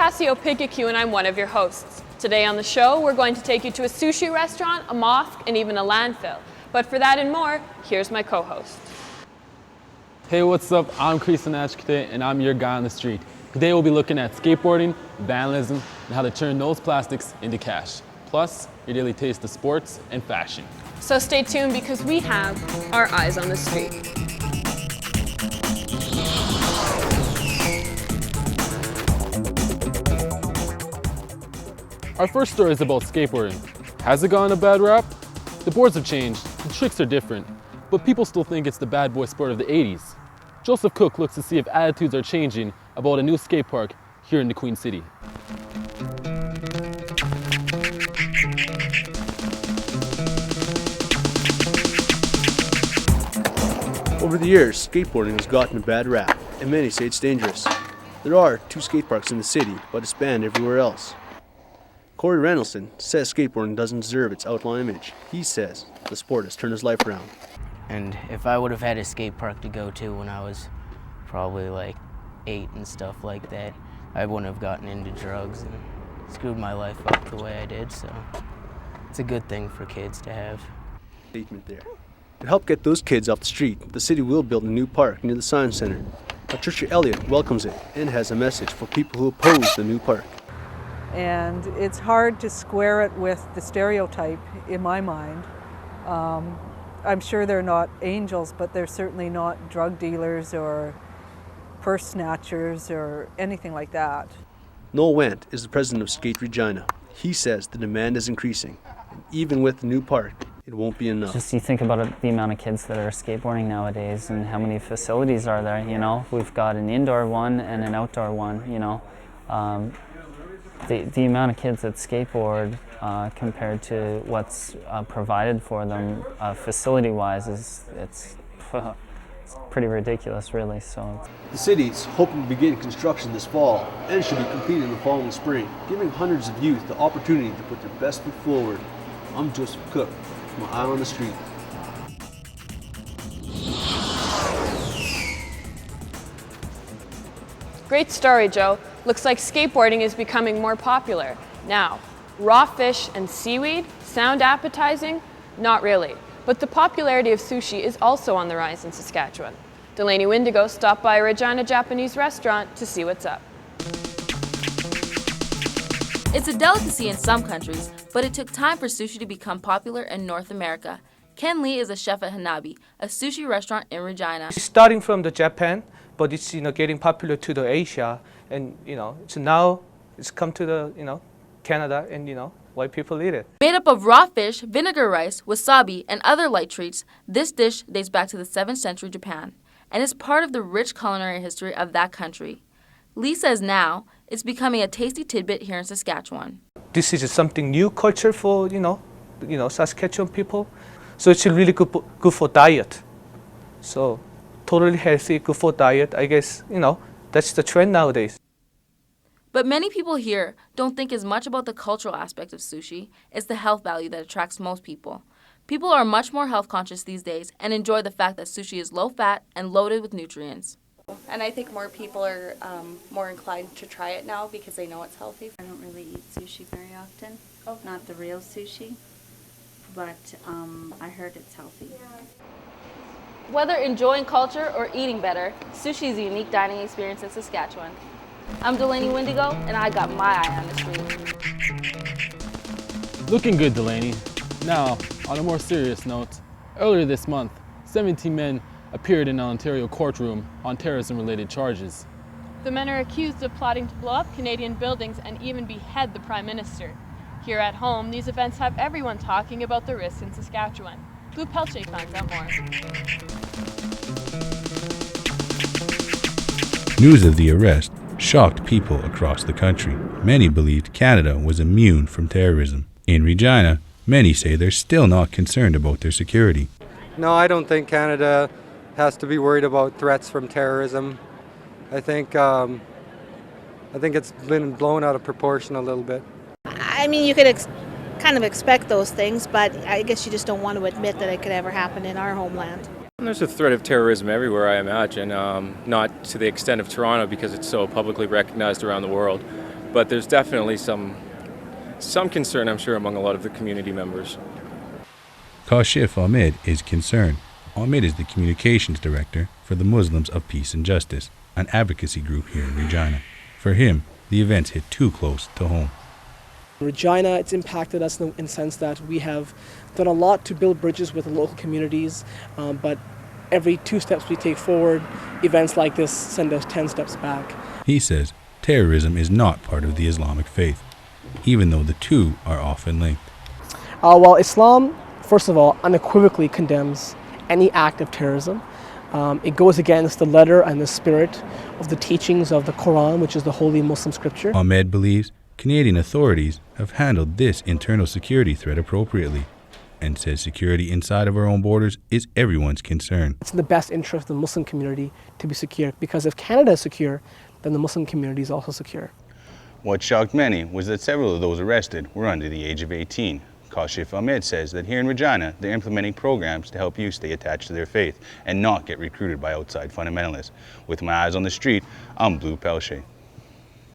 Cassio Pikachu and I'm one of your hosts. Today on the show, we're going to take you to a sushi restaurant, a mosque, and even a landfill. But for that and more, here's my co-host. Hey, what's up? I'm Chris Anachkite, and I'm your guy on the street. Today we'll be looking at skateboarding, vandalism, and how to turn those plastics into cash. Plus, your daily taste of sports and fashion. So stay tuned because we have our eyes on the street. Our first story is about skateboarding. Has it gotten a bad rap? The boards have changed, the tricks are different, but people still think it's the bad boy sport of the 80s. Joseph Cook looks to see if attitudes are changing about a new skate park here in the Queen City. Over the years, skateboarding has gotten a bad rap, and many say it's dangerous. There are 2 skate parks in the city, but it's banned everywhere else. Corey Reynoldson says skateboarding doesn't deserve its outlaw image. He says the sport has turned his life around. And if I would have had a skate park to go to when I was probably like 8 and stuff like that, I wouldn't have gotten into drugs and screwed my life up the way I did, so it's a good thing for kids to have. Statement there. To help get those kids off the street, the city will build a new park near the Science Center. Patricia Elliott welcomes it and has a message for people who oppose the new park. And it's hard to square it with the stereotype in my mind. I'm sure they're not angels, but they're certainly not drug dealers or purse snatchers or anything like that. Noel Wendt is the president of Skate Regina. He says the demand is increasing, and even with the new park, it won't be enough. Just you think about it, the amount of kids that are skateboarding nowadays and how many facilities are there, you know. We've got an indoor one and an outdoor one, you know. The amount of kids that skateboard compared to what's provided for them facility-wise it's pretty ridiculous, really. So the city is hoping to begin construction this fall and should be completed in the following spring, giving hundreds of youth the opportunity to put their best foot forward. I'm Joseph Cook, my eye on the street. Great story, Joe. Looks like skateboarding is becoming more popular. Now, raw fish and seaweed sound appetizing? Not really. But the popularity of sushi is also on the rise in Saskatchewan. Delaney Windigo stopped by a Regina Japanese restaurant to see what's up. It's a delicacy in some countries, but it took time for sushi to become popular in North America. Ken Lee is a chef at Hanabi, a sushi restaurant in Regina. Starting from the Japan, but it's getting popular to the Asia, and so now it's come to the Canada, and white people eat it. Made up of raw fish, vinegar rice, wasabi, and other light treats, this dish dates back to the 7th century Japan and is part of the rich culinary history of that country. Lee says now it's becoming a tasty tidbit here in Saskatchewan. This is something new culture for Saskatchewan people, so it's really good for diet. So totally healthy, good for diet. I guess that's the trend nowadays. But many people here don't think as much about the cultural aspect of sushi. It's the health value that attracts most people. People are much more health conscious these days and enjoy the fact that sushi is low fat and loaded with nutrients. And I think more people are more inclined to try it now because they know it's healthy. I don't really eat sushi very often. Oh. Not the real sushi, but I heard it's healthy. Whether enjoying culture or eating better, sushi is a unique dining experience in Saskatchewan. I'm Delaney Windigo, and I got my eye on the street. Looking good, Delaney. Now, on a more serious note, earlier this month, 17 men appeared in an Ontario courtroom on terrorism-related charges. The men are accused of plotting to blow up Canadian buildings and even behead the Prime Minister. Here at home, these events have everyone talking about the risks in Saskatchewan. Blue Pelche finds out more. News of the arrest shocked people across the country. Many believed Canada was immune from terrorism. In Regina, many say they're still not concerned about their security. No, I don't think Canada has to be worried about threats from terrorism. I think it's been blown out of proportion a little bit. I mean, you could kind of expect those things, but I guess you just don't want to admit that it could ever happen in our homeland. There's a threat of terrorism everywhere, I imagine, not to the extent of Toronto because it's so publicly recognized around the world. but there's definitely some concern, I'm sure, among a lot of the community members. Kashif Ahmed is concerned. Ahmed is the communications director for the Muslims of Peace and Justice, an advocacy group here in Regina. For him, the events hit too close to home. Regina, it's impacted us in the sense that we have done a lot to build bridges with the local communities, but every 2 steps we take forward, events like this send us 10 steps back. He says terrorism is not part of the Islamic faith, even though the two are often linked. While Islam, first of all, unequivocally condemns any act of terrorism, it goes against the letter and the spirit of the teachings of the Quran, which is the holy Muslim scripture. Ahmed believes Canadian authorities have handled this internal security threat appropriately, and says security inside of our own borders is everyone's concern. It's in the best interest of the Muslim community to be secure, because if Canada is secure, then the Muslim community is also secure. What shocked many was that several of those arrested were under the age of 18. Kashif Ahmed says that here in Regina, they're implementing programs to help youth stay attached to their faith and not get recruited by outside fundamentalists. With my eyes on the street, I'm Blue Pelche.